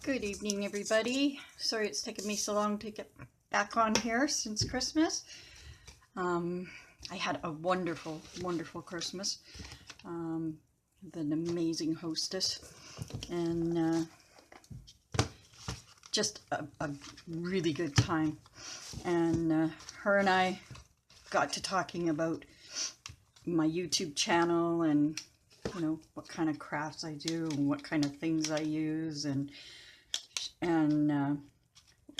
Good evening, everybody. Sorry it's taken me so long to get back on here since Christmas. I had a wonderful, wonderful Christmas. With an amazing hostess and just a really good time. And her and I got to talking about my YouTube channel and, you know, what kind of crafts I do and what kind of things I use, and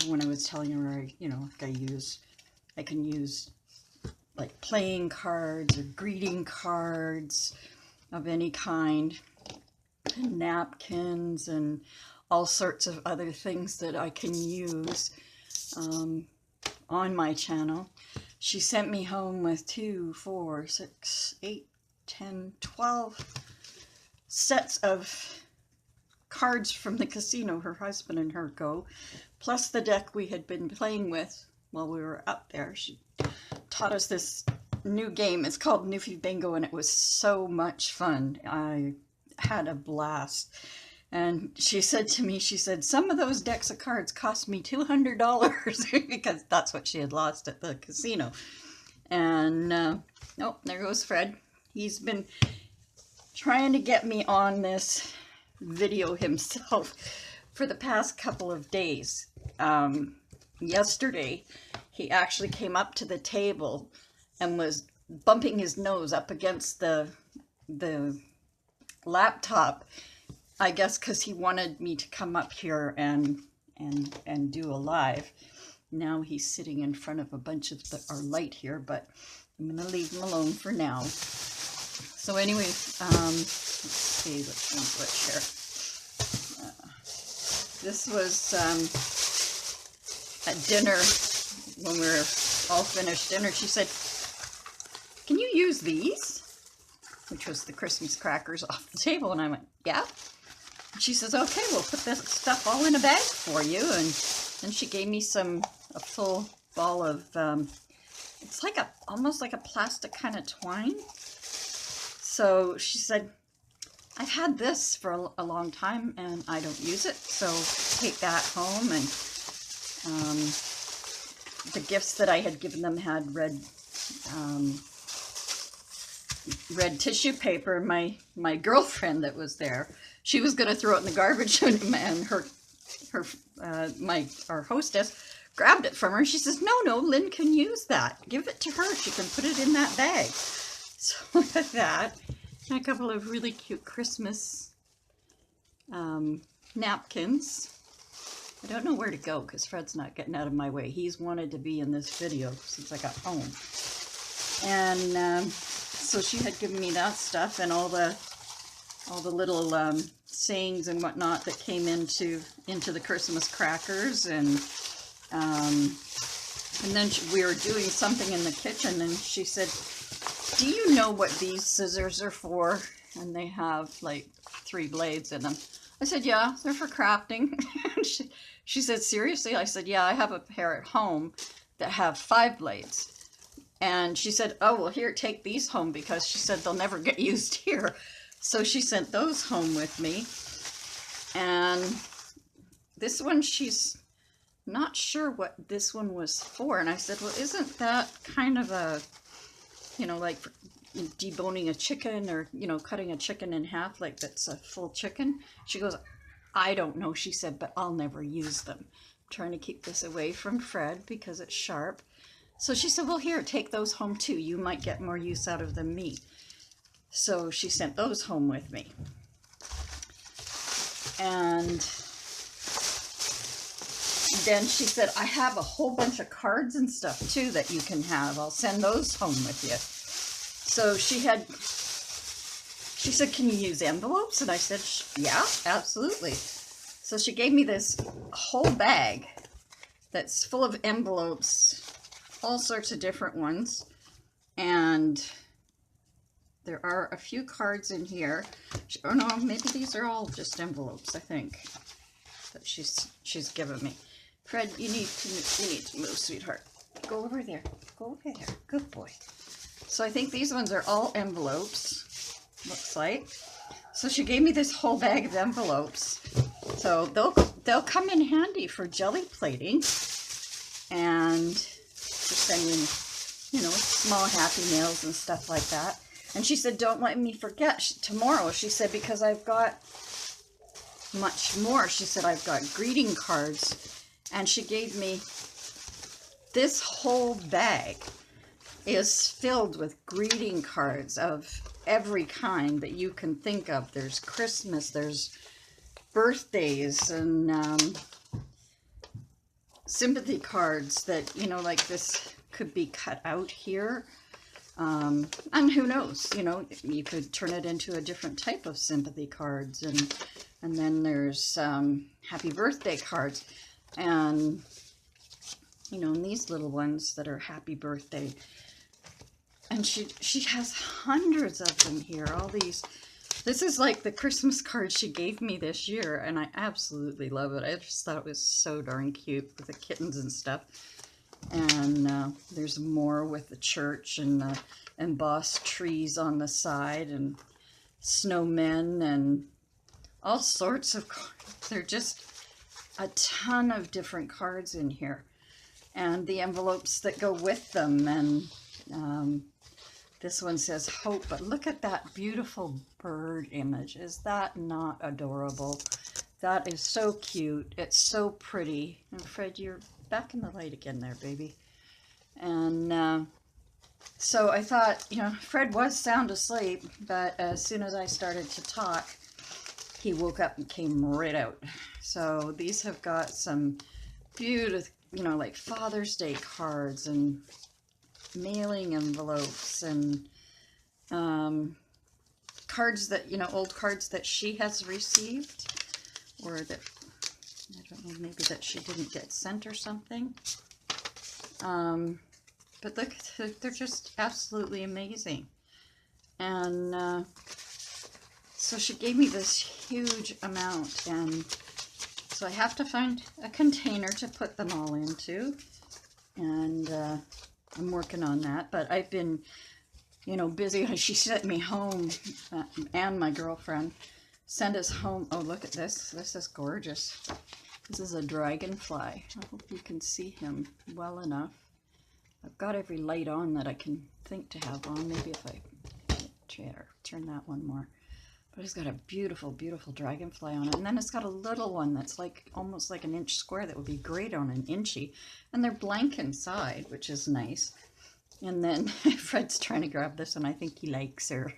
when I was telling her, you know, I can use like playing cards or greeting cards of any kind, and napkins and all sorts of other things that I can use on my channel. She sent me home with 2, 4, 6, 8, 10, 12 sets of cards from the casino her husband and her go, plus the deck we had been playing with while we were up there. She taught us this new game. It's called Newfie Bingo, and it was so much fun. I had a blast. And she said to me, she said, some of those decks of cards cost me $200 because that's what she had lost at the casino. And oh, there goes Fred. He's been trying to get me on this video himself for the past couple of days. Yesterday, he actually came up to the table and was bumping his nose up against the laptop, I guess because he wanted me to come up here and do a live. Now he's sitting in front of a bunch of our light here, but I'm going to leave him alone for now. So anyway, let's see which one's which here. This was at dinner, when we were all finished dinner. She said, can you use these? Which was the Christmas crackers off the table. And I went, yeah. And she says, okay, we'll put this stuff all in a bag for you. And then she gave me a full ball of, it's like almost like a plastic kind of twine. So she said, I've had this for a long time and I don't use it, so take that home. And the gifts that I had given them had red tissue paper. My girlfriend that was there, she was going to throw it in the garbage, and our hostess grabbed it from her. She says, no, Lynn can use that. Give it to her. She can put it in that bag. So look at that. And a couple of really cute Christmas napkins. I don't know where to go because Fred's not getting out of my way. He's wanted to be in this video since I got home. And so she had given me that stuff and all the little sayings and whatnot that came into the Christmas crackers. And then we were doing something in the kitchen, and she said, do you know what these scissors are for? And they have like 3 blades in them. I said, yeah, they're for crafting. She said, seriously? I said, yeah, I have a pair at home that have 5 blades. And she said, oh, well, here, take these home, because she said they'll never get used here. So she sent those home with me. And this one, she's not sure what this one was for. And I said, well, isn't that kind of a, you know, like deboning a chicken, or, you know, cutting a chicken in half, like that's a full chicken? She goes, I don't know, she said, but I'll never use them. I'm trying to keep this away from Fred because it's sharp. So she said, well, here, take those home too. You might get more use out of them than me. So she sent those home with me. And then she said, I have a whole bunch of cards and stuff too that you can have. I'll send those home with you. So she said, can you use envelopes? And I said, yeah, absolutely. So she gave me this whole bag that's full of envelopes, all sorts of different ones. And there are a few cards in here. Oh no, maybe these are all just envelopes, I think, that she's given me. Fred, you need to move, sweetheart. Go over there. Go over there. Good boy. So I think these ones are all envelopes, looks like. So she gave me this whole bag of envelopes. So they'll come in handy for jelly plating and just sending, you know, small happy meals and stuff like that. And she said, don't let me forget tomorrow. She said, because I've got much more. She said, I've got greeting cards. And she gave me this whole bag is filled with greeting cards of every kind that you can think of. There's Christmas, there's birthdays, and sympathy cards that, you know, like this could be cut out here. And who knows, you know, you could turn it into a different type of sympathy cards. And then there's happy birthday cards. And, you know, and these little ones that are happy birthday. And she has hundreds of them here, all these. This is like the Christmas card she gave me this year, and I absolutely love it. I just thought it was so darn cute with the kittens and stuff. And there's more with the church and the embossed trees on the side and snowmen and all sorts of cards. They're just a ton of different cards in here. And the envelopes that go with them. And this one says hope, but look at that beautiful bird image. Is that not adorable? That is so cute. It's so pretty. And Fred, you're back in the light again there, baby. And so I thought, you know, Fred was sound asleep, but as soon as I started to talk, he woke up and came right out. So these have got some beautiful, you know, like Father's Day cards and mailing envelopes and cards that, you know, old cards that she has received, or that, I don't know, maybe that she didn't get sent or something. But look, they're just absolutely amazing. And so she gave me this huge amount, and so I have to find a container to put them all into, and I'm working on that. But I've been, you know, busy. She sent me home, and my girlfriend sent us home. Oh, look at this. This is gorgeous. This is a dragonfly. I hope you can see him well enough. I've got every light on that I can think to have on. Maybe if I turn that one more. But it's got a beautiful, beautiful dragonfly on it. And then it's got a little one that's like almost like an inch square that would be great on an inchy. And they're blank inside, which is nice. And then Fred's trying to grab this, and I think he likes her.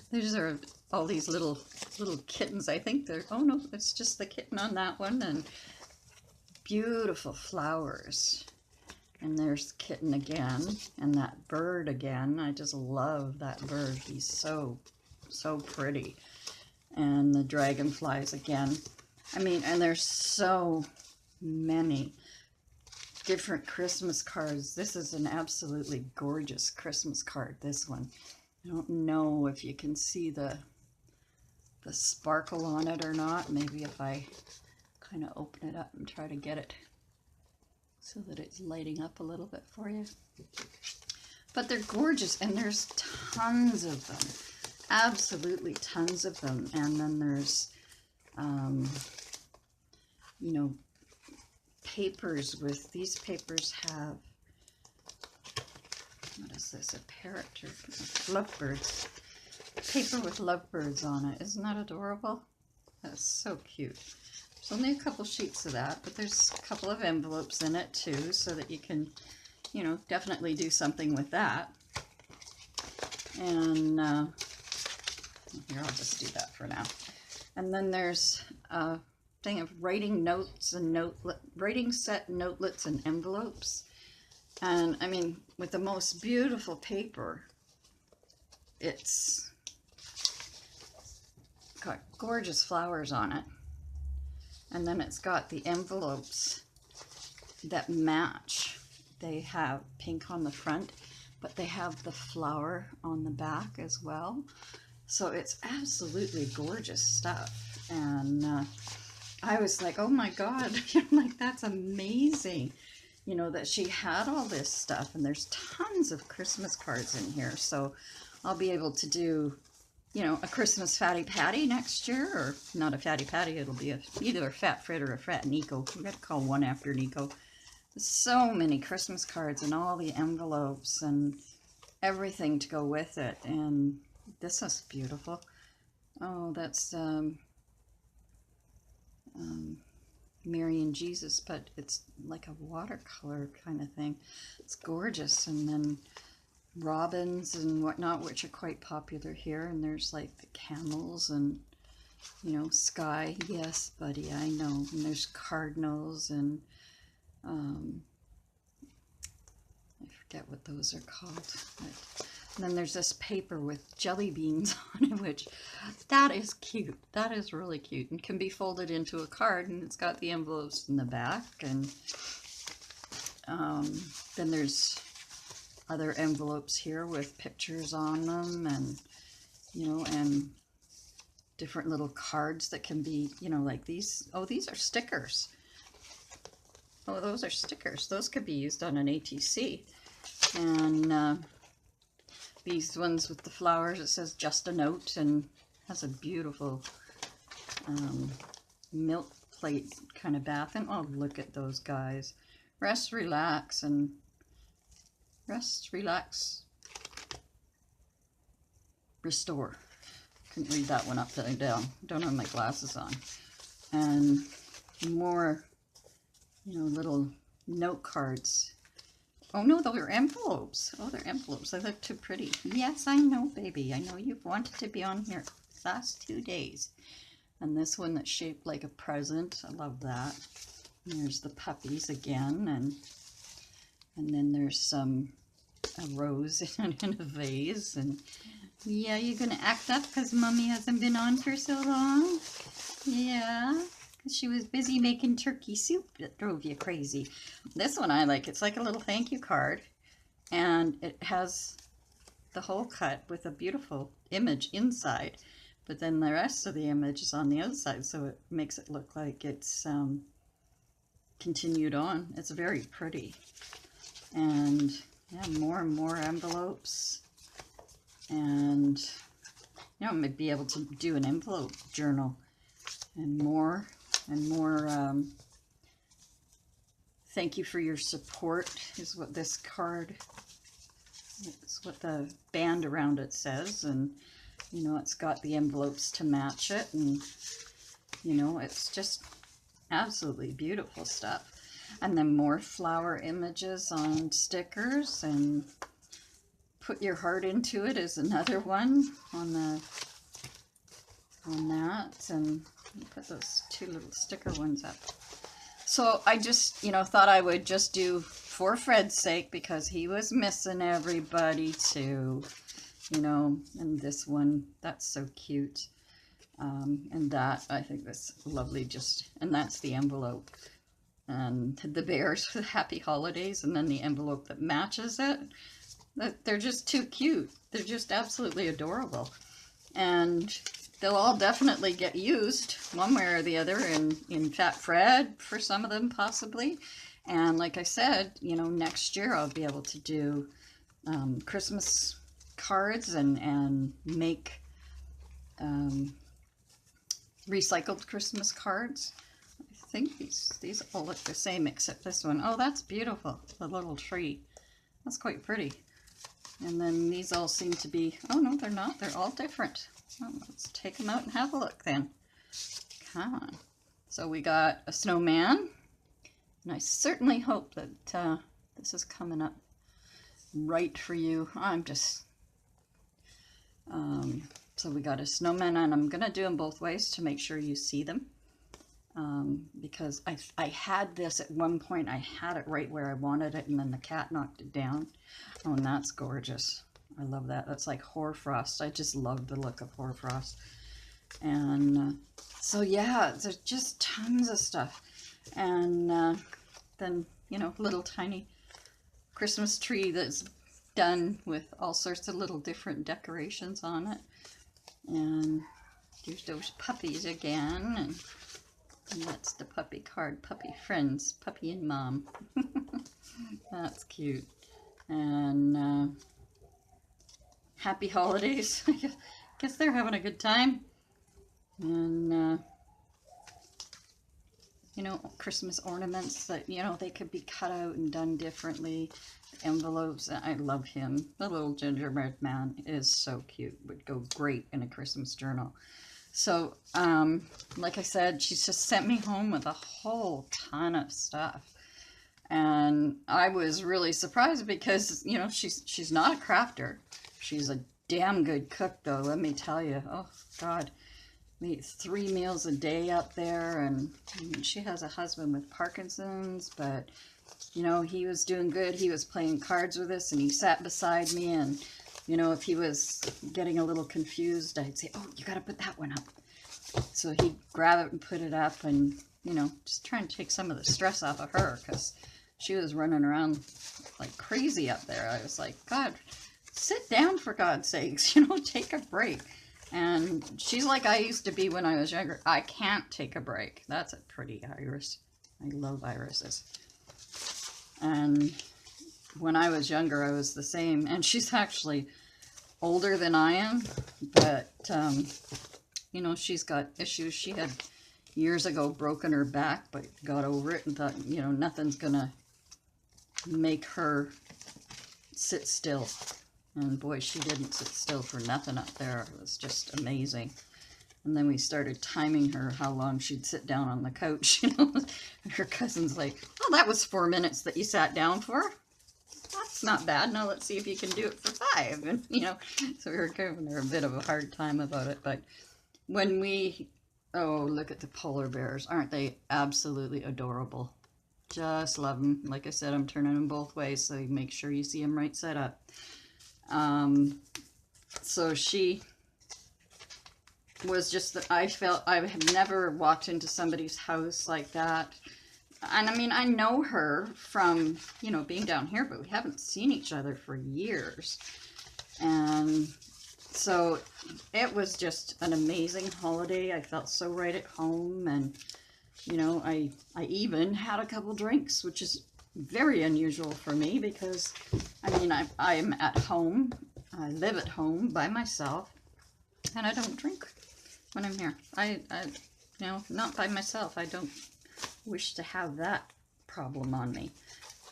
These are all these little kittens. I think they're, oh no, it's just the kitten on that one. And beautiful flowers. And there's the kitten again, and that bird again. I just love that bird. He's so pretty. And the dragonflies again. I mean, and there's so many different Christmas cards. This is an absolutely gorgeous Christmas card, this one. I don't know if you can see the sparkle on it or not. Maybe if I kind of open it up and try to get it so that it's lighting up a little bit for you. But they're gorgeous, and there's tons of them. Absolutely tons of them. And then there's, you know, papers with, these papers have, what is this, a parrot or lovebirds. Paper with lovebirds on it. Isn't that adorable? That's so cute. There's only a couple sheets of that, but there's a couple of envelopes in it too, so that you can, you know, definitely do something with that. And here, I'll just do that for now. And then there's a thing of writing notes and writing set notelets and envelopes. And I mean, with the most beautiful paper, it's got gorgeous flowers on it. And then it's got the envelopes that match. They have pink on the front, but they have the flower on the back as well. So it's absolutely gorgeous stuff. And I was like, oh my God, like, that's amazing. You know, that she had all this stuff, and there's tons of Christmas cards in here. So I'll be able to do you know, a Christmas Fatty Patty next year, or not a Fatty Patty, it'll be either a Fat Fred or a Fat Nico. We got to call one after Nico. So many Christmas cards and all the envelopes and everything to go with it. And this is beautiful. Oh, that's Mary and Jesus, but it's like a watercolor kind of thing. It's gorgeous. And then robins and whatnot, which are quite popular here. And there's like the camels and, you know, sky. Yes, buddy, I know. And there's cardinals and I forget what those are called. But, and then there's this paper with jelly beans on it, which that is cute. That is really cute and can be folded into a card, and it's got the envelopes in the back. And then there's other envelopes here with pictures on them, and you know, and different little cards that can be, you know, like these. Oh, these are stickers. Oh, those are stickers. Those could be used on an ATC. And these ones with the flowers, it says just a note, and has a beautiful milk plate kind of bath. And oh, look at those guys. Rest, relax, and rest, relax, restore. Couldn't read that one upside down. Don't have my glasses on. And more, you know, little note cards. Oh no, those are envelopes. Oh, they're envelopes. They look too pretty. Yes, I know, baby. I know you've wanted to be on here the last 2 days. And this one that's shaped like a present. I love that. And there's the puppies again. And then there's a rose in a vase. And yeah, you're going to act up because Mommy hasn't been on for so long? Yeah. She was busy making turkey soup that drove you crazy. This one I like. It's like a little thank you card, and it has the hole cut with a beautiful image inside, but then the rest of the image is on the outside, so it makes it look like it's continued on. It's very pretty. And yeah, more and more envelopes. And you know, I might be able to do an envelope journal and more. And more, thank you for your support is what this card, it's what the band around it says. And, you know, it's got the envelopes to match it. And, you know, it's just absolutely beautiful stuff. And then more flower images on stickers. And put your heart into it is another one on that. And put those 2 little sticker ones up. So I just, you know, thought I would just do for Fred's sake, because he was missing everybody too, you know. And this one, that's so cute. And that, I think that's lovely. Just, and that's the envelope. And the bears for the happy holidays, and then the envelope that matches it. They're just too cute. They're just absolutely adorable. And they'll all definitely get used one way or the other in Fat Fred for some of them possibly. And like I said, you know, next year I'll be able to do Christmas cards and make recycled Christmas cards. I think these all look the same except this one. Oh, that's beautiful. The little tree. That's quite pretty. And then these all seem to be, oh no, they're not. They're all different. Well, let's take them out and have a look then. Come on. So we got a snowman, and I certainly hope that this is coming up right for you. I'm just, so we got a snowman, and I'm going to do them both ways to make sure you see them. Because I had this at one point, I had it right where I wanted it, and then the cat knocked it down. Oh, and that's gorgeous. I love that. That's like hoarfrost. I just love the look of hoarfrost. And so yeah, there's just tons of stuff. And then, you know, little tiny Christmas tree that's done with all sorts of little different decorations on it. And there's those puppies again. And that's the puppy card. Puppy friends. Puppy and mom. That's cute. And happy holidays. guess they're having a good time. And, you know, Christmas ornaments that, you know, they could be cut out and done differently. Envelopes. I love him. The little gingerbread man is so cute. Would go great in a Christmas journal. So, like I said, she's just sent me home with a whole ton of stuff. And I was really surprised because, you know, she's not a crafter. She's a damn good cook, though, let me tell you. Oh, God. We eat 3 meals a day up there, and she has a husband with Parkinson's, but, you know, he was doing good. He was playing cards with us, and he sat beside me, and, you know, if he was getting a little confused, I'd say, oh, you got to put that one up. So he'd grab it and put it up, and, you know, just trying to take some of the stress off of her, because she was running around like crazy up there. I was like, God, sit down for God's sakes, you know, take a break. And she's like I used to be when I was younger. I can't take a break. That's a pretty iris. I love irises. And when I was younger, I was the same. And she's actually older than I am. But, you know, she's got issues. She had years ago broken her back, but got over it and thought, you know, nothing's going to make her sit still. And boy, she didn't sit still for nothing up there. It was just amazing. And then we started timing her how long she'd sit down on the couch, you know. And her cousin's like, oh, that was 4 minutes that you sat down for. That's not bad. Now let's see if you can do it for 5. And, you know, so we were giving her a bit of a hard time about it. But when we, oh, look at the polar bears. Aren't they absolutely adorable? Just love them. Like I said, I'm turning them both ways, so you make sure you see them right side up. So she was just that I felt I have never walked into somebody's house like that. And I mean, I know her from, you know, being down here, but we haven't seen each other for years. And so it was just an amazing holiday. I felt so right at home. And, you know, I even had a couple drinks, which is very unusual for me because, I mean, I'm at home. I live at home by myself, and I don't drink when I'm here. I you know, not by myself. I don't wish to have that problem on me.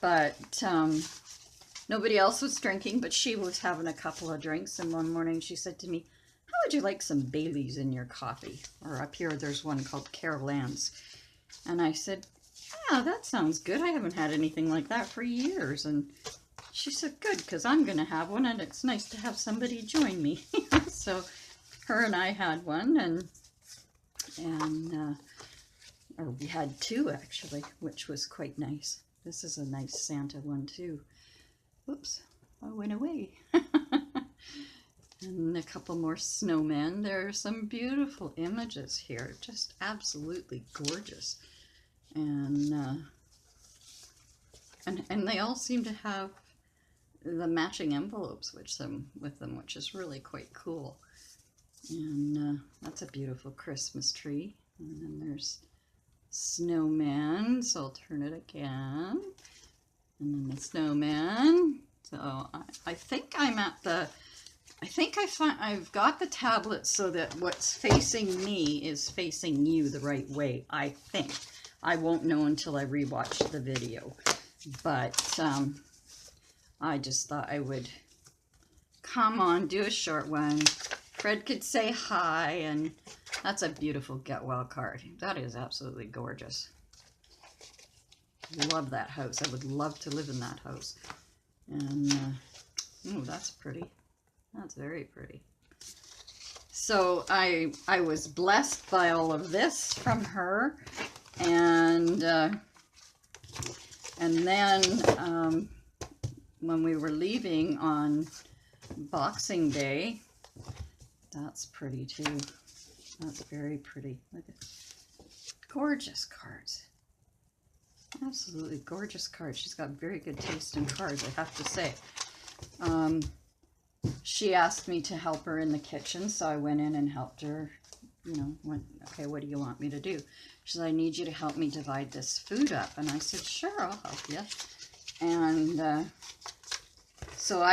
But nobody else was drinking, but she was having a couple of drinks, and one morning she said to me, how would you like some Baileys in your coffee? Or up here there's one called Carol Ann's. And I said, yeah, that sounds good. I haven't had anything like that for years. And she said, good, because I'm going to have one, and it's nice to have somebody join me. So her and I had one, or we had 2 actually, which was quite nice. This is a nice Santa one too. Whoops, I went away. And a couple more snowmen. There are some beautiful images here, just absolutely gorgeous. And they all seem to have the matching envelopes with them, which is really quite cool. And that's a beautiful Christmas tree. And then there's snowman, so I'll turn it again. And then the snowman. So I think I'm at the, I've got the tablet so that what's facing me is facing you the right way, I think. I won't know until I rewatch the video. But I just thought I would come on, do a short one. Fred could say hi, and that's a beautiful Get Well card. That is absolutely gorgeous. Love that house. I would love to live in that house. And, oh, that's pretty. That's very pretty. So I was blessed by all of this from her. And then when we were leaving on Boxing Day, that's pretty too. That's very pretty. Look at gorgeous cards. Absolutely gorgeous cards. She's got very good taste in cards, I have to say. She asked me to help her in the kitchen, so I went in and helped her. You know, went, okay, what do you want me to do? She said, I need you to help me divide this food up. And I said, sure, I'll help you. And so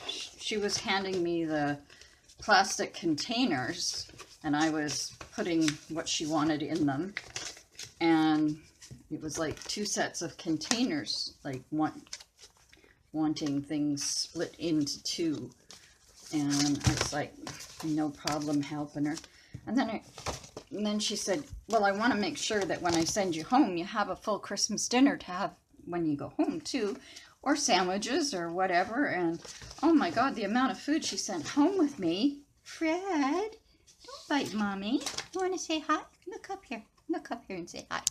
she was handing me the plastic containers, and I was putting what she wanted in them, and it was like 2 sets of containers, like wanting things split into 2, and I was like, no problem helping her. And then she said, well, I want to make sure that when I send you home, you have a full Christmas dinner to have when you go home too, or sandwiches or whatever. And oh my God, the amount of food she sent home with me. Fred, don't bite mommy. You want to say hi? Look up here. Look up here and say hi.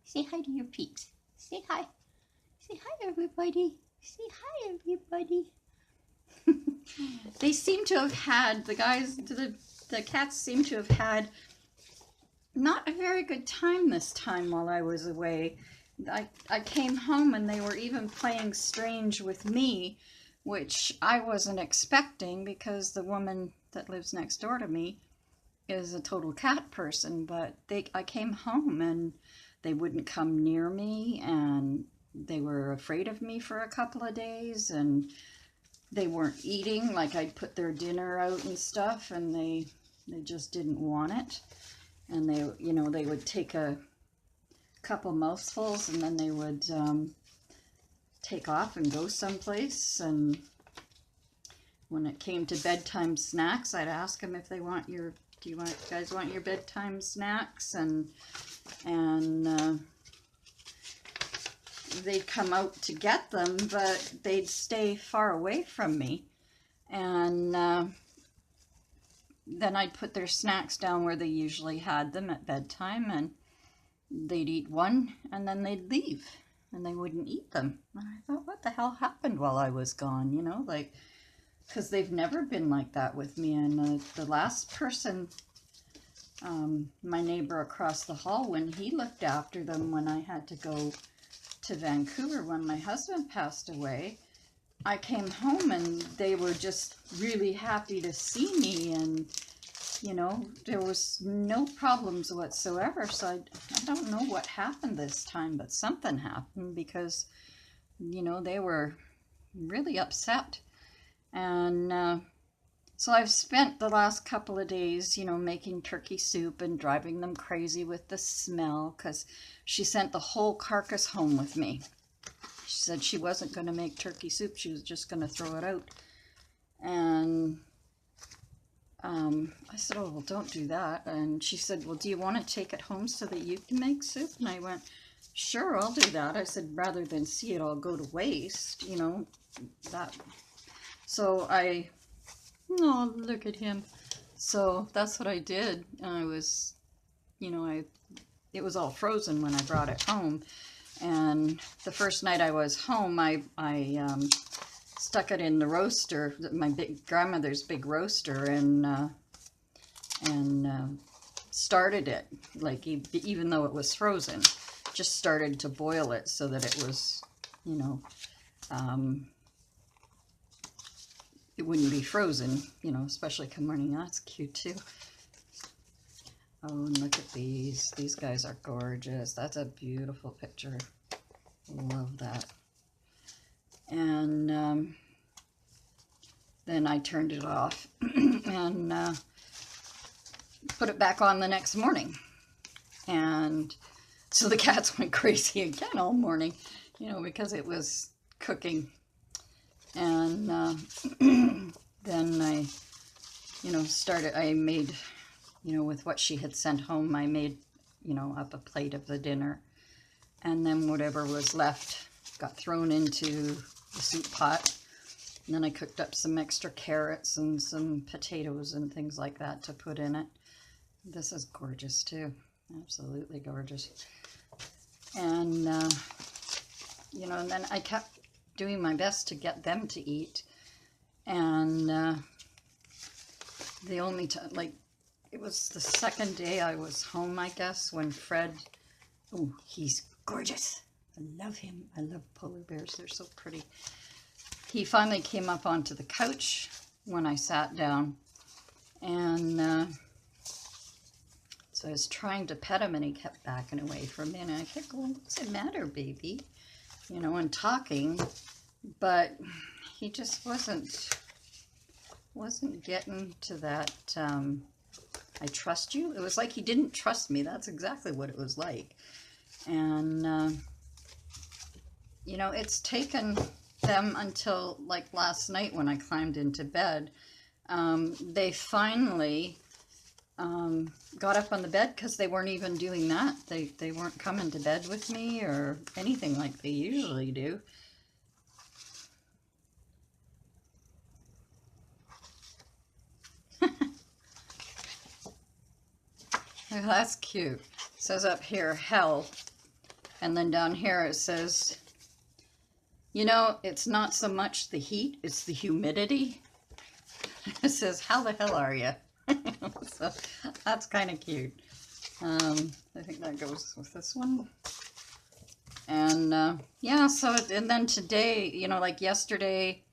Say hi to your peeps. Say hi. Say hi, everybody. Say hi, everybody. They seem to have had, the cats seem to have had not a very good time this time while I was away. I came home and they were even playing strange with me, which I wasn't expecting because the woman that lives next door to me is a total cat person. But I came home and they wouldn't come near me, and they were afraid of me for a couple of days, and they weren't eating. Like, I'd put their dinner out and stuff, and they just didn't want it. And they, you know, they would take a couple mouthfuls and then they would take off and go someplace. And when it came to bedtime snacks, I'd ask them if they want do you guys want your bedtime snacks? And they'd come out to get them, but they'd stay far away from me. And then I'd put their snacks down where they usually had them at bedtime, and they'd eat one, and then they'd leave, and they wouldn't eat them. And I thought, what the hell happened while I was gone, you know, like, because they've never been like that with me. And the last person, my neighbor across the hall, when he looked after them when I had to go to Vancouver when my husband passed away, I came home and they were just really happy to see me, and you know, there was no problems whatsoever. So I don't know what happened this time, but something happened, because you know, they were really upset. And so I've spent the last couple of days, you know, making turkey soup and driving them crazy with the smell, because she sent the whole carcass home with me. She said she wasn't going to make turkey soup. She was just going to throw it out. And I said, oh, well, don't do that. And she said, well, do you want to take it home so that you can make soup? And I went, sure, I'll do that. I said, rather than see it all go to waste, you know, that. So oh, look at him. So that's what I did. I was, you know, it was all frozen when I brought it home. And the first night I was home, I stuck it in the roaster, my grandmother's big roaster, and started it, like, even though it was frozen, just started to boil it so that it was, you know, it wouldn't be frozen, you know, especially come morning. That's cute too. Oh, and look at these. These guys are gorgeous. That's a beautiful picture. Love that. And then I turned it off and put it back on the next morning. And so the cats went crazy again all morning, you know, because it was cooking. And then I, you know, I made, you know, with what she had sent home, I made, you know, up a plate of the dinner. And then whatever was left got thrown into the soup pot. And then I cooked up some extra carrots and some potatoes and things like that to put in it. This is gorgeous too. Absolutely gorgeous. And, you know, and then I kept doing my best to get them to eat. And the only time, like, it was the second day I was home, I guess, when Fred, oh, he's gorgeous. I love him. I love polar bears. They're so pretty. He finally came up onto the couch when I sat down. And so I was trying to pet him, and he kept backing away from me. And I kept going, what's the matter, baby? You know, and talking. But he just wasn't wasn't getting to that, I trust you. It was like he didn't trust me. That's exactly what it was like. And, you know, it's taken them until like last night when I climbed into bed. They finally got up on the bed because they weren't even doing that. They weren't coming to bed with me or anything like they usually do. Oh, that's cute. It says up here, hell. And then down here it says, you know, it's not so much the heat, it's the humidity. It says, how the hell are you? So that's kind of cute. I think that goes with this one. And yeah, so, and then today, you know, like yesterday,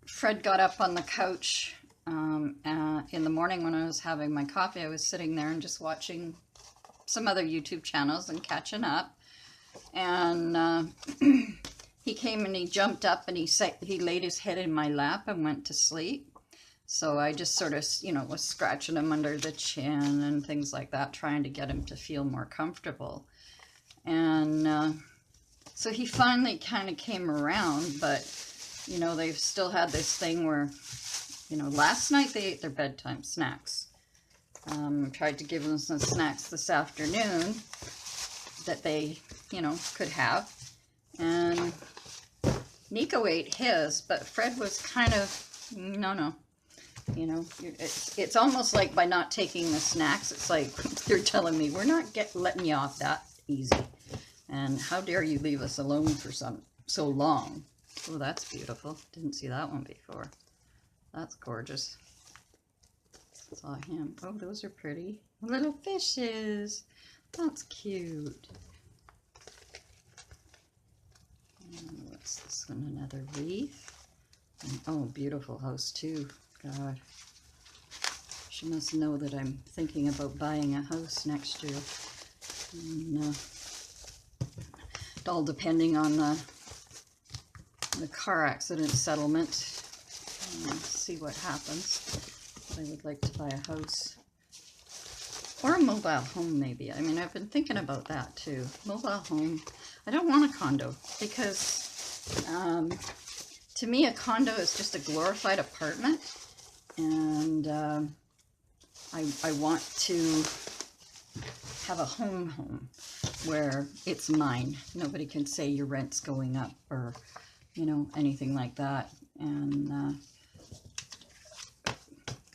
Fred got up on the couch in the morning when I was having my coffee. I was sitting there and just watching some other YouTube channels and catching up. And he came and he jumped up and he laid his head in my lap and went to sleep. So I just sort of, you know, was scratching him under the chin and things like that, trying to get him to feel more comfortable. And so he finally kind of came around, but, you know, they've still had this thing where, you know, last night they ate their bedtime snacks. Tried to give them some snacks this afternoon that they, you know, could have. And Nico ate his, but Fred was kind of, no. You know, it's almost like by not taking the snacks, it's like they're telling me, we're not letting you off that easy. And how dare you leave us alone for so long. Oh, that's beautiful. Didn't see that one before. That's gorgeous. Saw him. Oh, those are pretty. Little fishes. That's cute. And what's this one? Another wreath. And, oh, beautiful house too. God. She must know that I'm thinking about buying a house next year. And, all depending on the car accident settlement. See what happens. I would like to buy a house. Or a mobile home, maybe. I mean, I've been thinking about that, too. Mobile home. I don't want a condo, because to me, a condo is just a glorified apartment. And I want to have a home where it's mine. Nobody can say your rent's going up or, you know, anything like that. And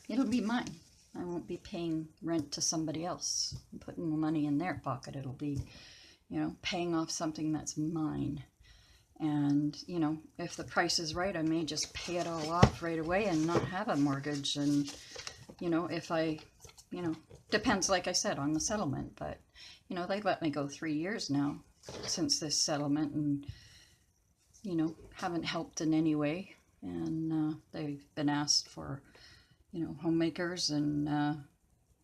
it'll be mine. I won't be paying rent to somebody else and putting the money in their pocket. It'll be, you know, paying off something that's mine. And, you know, if the price is right, I may just pay it all off right away and not have a mortgage. And, you know, if I, you know, depends, like I said, on the settlement. But, you know, they've let me go 3 years now since this settlement and, you know, haven't helped in any way. And they've been asked for, you know, homemakers and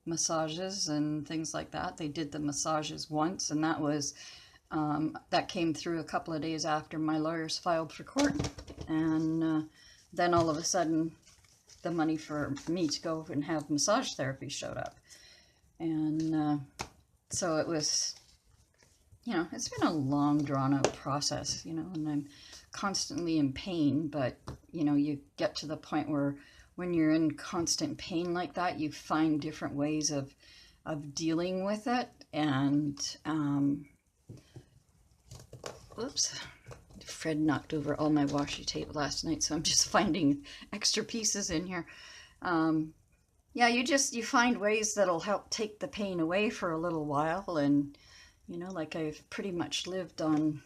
massages and things like that. They did the massages once, and that was, that came through a couple of days after my lawyers filed for court. And then all of a sudden, the money for me to go and have massage therapy showed up. And so it was, you know, it's been a long, drawn-out process, you know, and I'm constantly in pain. But, you know, you get to the point where when you're in constant pain like that, you find different ways of dealing with it. And, whoops, Fred knocked over all my washi tape last night, so I'm just finding extra pieces in here. Yeah, you find ways that'll help take the pain away for a little while. And, you know, like I've pretty much lived on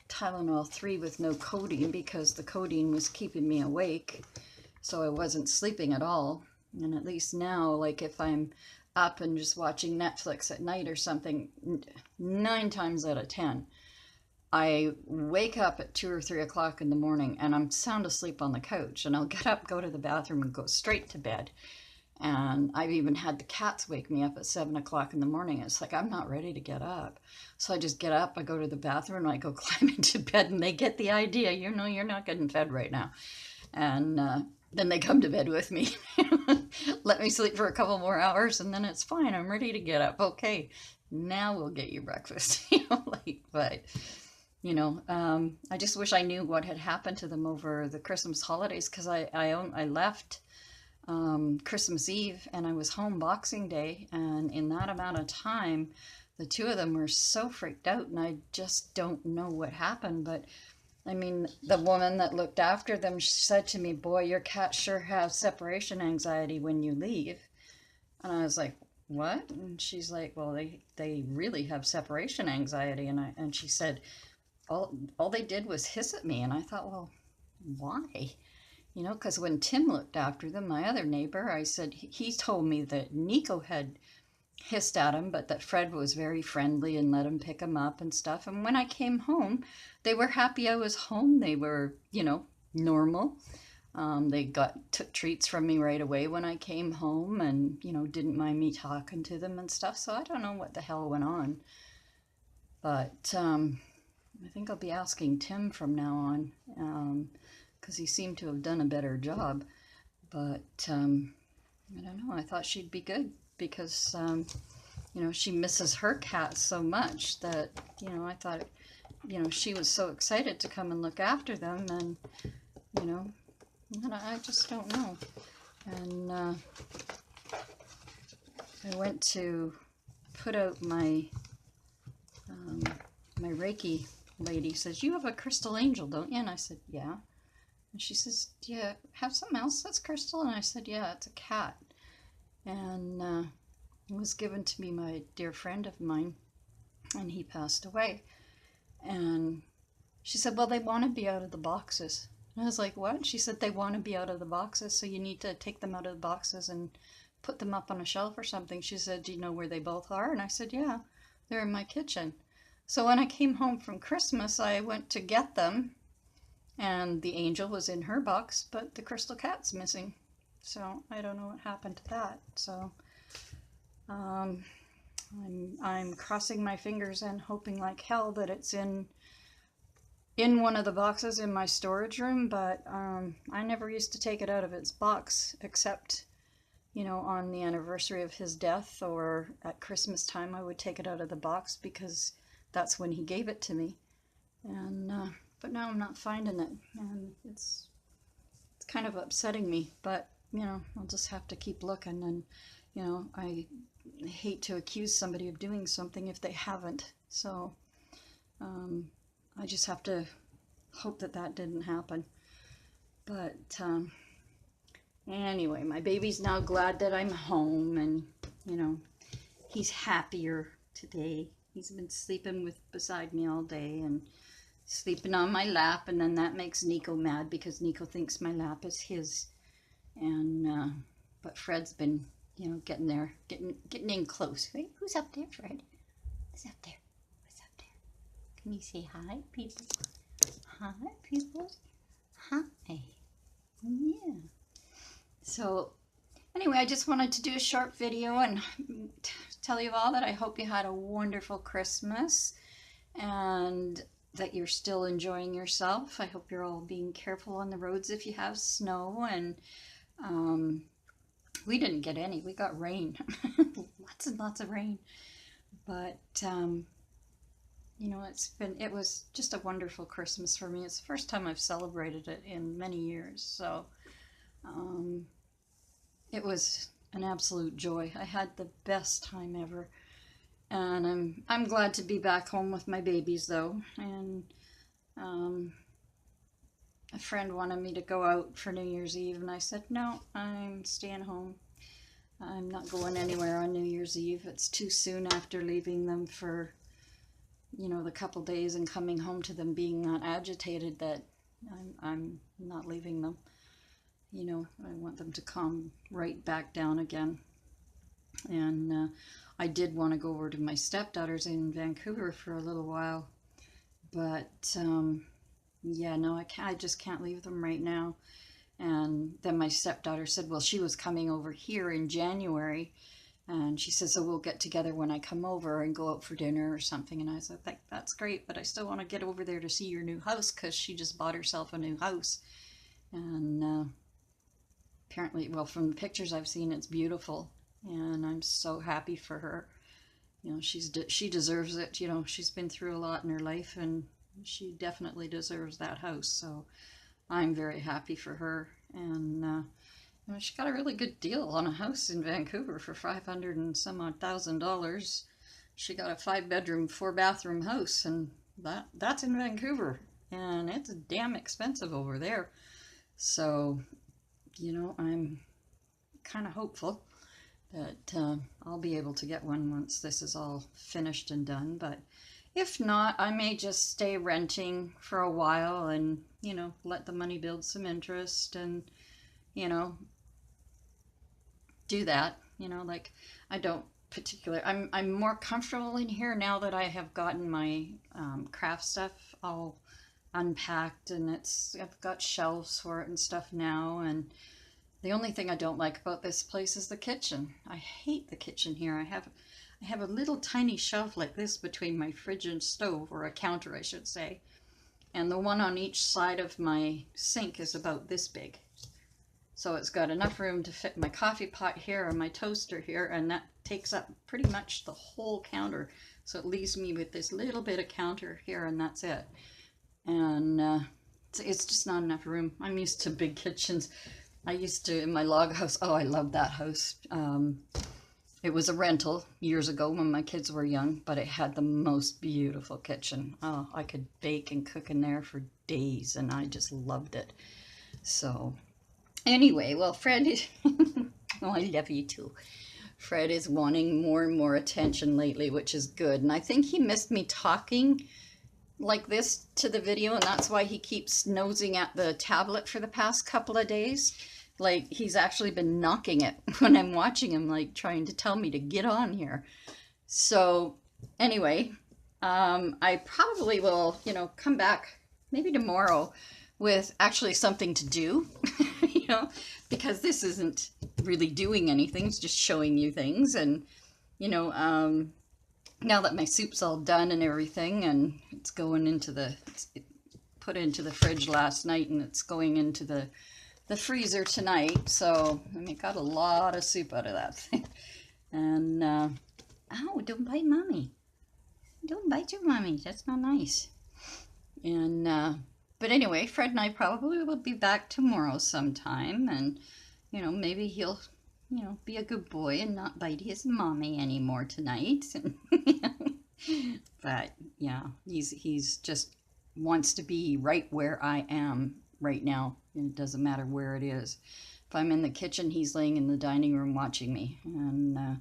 Tylenol 3 with no codeine because the codeine was keeping me awake. So I wasn't sleeping at all. And at least now, like if I'm up and just watching Netflix at night or something, 9 times out of 10, I wake up at 2 or 3 o'clock in the morning and I'm sound asleep on the couch. And I'll get up, go to the bathroom and go straight to bed. And I've even had the cats wake me up at 7 o'clock in the morning. It's like, I'm not ready to get up. So I just get up, I go to the bathroom, I go climb into bed, and they get the idea, you're not getting fed right now. And then they come to bed with me, let me sleep for a couple more hours, and then it's fine. I'm ready to get up. Okay, now we'll get you breakfast. But I just wish I knew what had happened to them over the Christmas holidays, because I left Christmas Eve and I was home Boxing Day, and in that amount of time, the two of them were so freaked out, and I just don't know what happened. But I mean, the woman that looked after them said to me, "Boy, your cat sure has separation anxiety when you leave." And I was like, "What?" And she's like, "Well, they really have separation anxiety." And she said, all they did was hiss at me. And I thought, well, why? Because when Tim looked after them, my other neighbor, I said, he told me that Nico had hissed at him, but that Fred was very friendly and let him pick him up and stuff. And when I came home, they were happy I was home. They were, normal. They took treats from me right away when I came home, and, didn't mind me talking to them and stuff. So I don't know what the hell went on. But I think I'll be asking Tim from now on, because he seemed to have done a better job. But I don't know. I thought she'd be good because, she misses her cat so much that, I thought, she was so excited to come and look after them. And, I just don't know. And I went to put out my Reiki lady. Says, "You have a crystal angel, don't you?" And I said, "Yeah." And she says, "Do you have something else that's crystal?" And I said, "Yeah, it's a cat." And it was given to me by a dear friend of mine, and he passed away. And she said, "Well, they want to be out of the boxes." And I was like, "What?" She said, "They want to be out of the boxes, so you need to take them out of the boxes and put them up on a shelf or something." She said, "Do you know where they both are?" And I said, "Yeah, they're in my kitchen." So when I came home from Christmas, I went to get them, and the angel was in her box, but the crystal cat's missing. So I don't know what happened to that. So I'm crossing my fingers and hoping like hell that it's in one of the boxes in my storage room. But I never used to take it out of its box except, on the anniversary of his death or at Christmas time. I would take it out of the box because that's when he gave it to me. And but now I'm not finding it, and it's kind of upsetting me. But I'll just have to keep looking. And I hate to accuse somebody of doing something if they haven't. So I just have to hope that didn't happen. But anyway, my baby's now glad that I'm home, and he's happier today. He's been sleeping beside me all day and sleeping on my lap, and then that makes Nico mad because Nico thinks my lap is his. And but Fred's been, getting there, getting in close. Wait, who's up there, Fred? Who's up there? What's up there? Can you say hi, people? Hi, people. Hi. Yeah. So anyway, I just wanted to do a short video and tell you all that I hope you had a wonderful Christmas and that you're still enjoying yourself. I hope you're all being careful on the roads if you have snow. And we didn't get any. We got rain. Lots and lots of rain. But it was just a wonderful Christmas for me. It's the first time I've celebrated it in many years. So it was an absolute joy. I had the best time ever. And I'm glad to be back home with my babies, though. And a friend wanted me to go out for New Year's Eve, and I said, no, I'm staying home. I'm not going anywhere on New Year's Eve. It's too soon after leaving them for, the couple days and coming home to them being that agitated that I'm not leaving them. I want them to calm right back down again. And I did want to go over to my stepdaughter's in Vancouver for a little while, but yeah, no, I just can't leave them right now. And then my stepdaughter said, well, she was coming over here in January. And she says, so we'll get together when I come over and go out for dinner or something. And I said, that's great, but I still want to get over there to see your new house, because she just bought herself a new house. And apparently, well, from the pictures I've seen, it's beautiful. And I'm so happy for her. You know, she deserves it. You know, she's been through a lot in her life, and she definitely deserves that house. So I'm very happy for her. And you know, she got a really good deal on a house in Vancouver for $500 and some odd $1,000. She got a 5-bedroom, 4-bathroom house, and that's in Vancouver, and it's damn expensive over there. So, you know, I'm kind of hopeful that I'll be able to get one once this is all finished and done. But if not, I may just stay renting for a while and, you know, let the money build some interest and, you know, do that. You know, like, I don't I'm more comfortable in here now that I have gotten my craft stuff all unpacked, and I've got shelves for it and stuff now. And the only thing I don't like about this place is the kitchen. I hate the kitchen here. I have a little tiny shelf like this between my fridge and stove, or a counter, I should say. And the one on each side of my sink is about this big. So it's got enough room to fit my coffee pot here and my toaster here, and that takes up pretty much the whole counter. So it leaves me with this little bit of counter here, and that's it. And it's just not enough room. I'm used to big kitchens. I used to, in my log house, oh, I love that house. It was a rental years ago when my kids were young, but it had the most beautiful kitchen. Oh, I could bake and cook in there for days, and I just loved it. So anyway, well, Fred is, oh, I love you too. Fred is wanting more and more attention lately, which is good. And I think he missed me talking like this to the video, and that's why he keeps nosing at the tablet for the past couple of days. Like, he's actually been knocking it when I'm watching him, like trying to tell me to get on here. So anyway, I probably will, you know, come back maybe tomorrow with actually something to do, you know, because this isn't really doing anything. It's just showing you things. And, you know, now that my soup's all done and everything, and it's going into put into the fridge last night, and it's going into the freezer tonight. So I mean, got a lot of soup out of that thing. And ow, don't bite mommy. Don't bite your mommy. That's not nice. And but anyway, Fred and I probably will be back tomorrow sometime, and you know, maybe he'll, you know, be a good boy and not bite his mommy anymore tonight. But yeah, he's just wants to be right where I am right now, and it doesn't matter where it is. If I'm in the kitchen, he's laying in the dining room watching me, and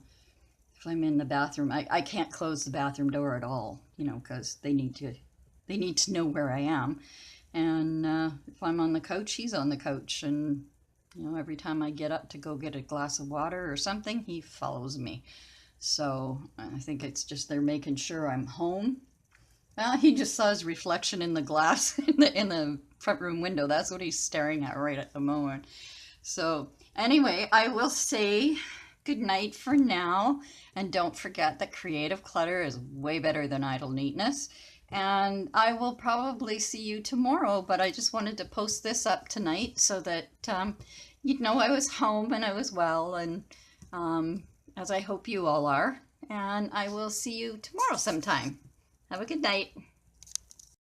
if I'm in the bathroom, I can't close the bathroom door at all, you know, because they need to know where I am. And if I'm on the couch, he's on the couch, and you know, every time I get up to go get a glass of water or something, he follows me. So I think it's just they're making sure I'm home. He just saw his reflection in the glass in the front room window. That's what he's staring at right at the moment. So anyway, I will say good night for now. And don't forget that creative clutter is way better than idle neatness. And I will probably see you tomorrow, but I just wanted to post this up tonight so that you'd know I was home and I was well, and as I hope you all are. And I will see you tomorrow sometime. Have a good night.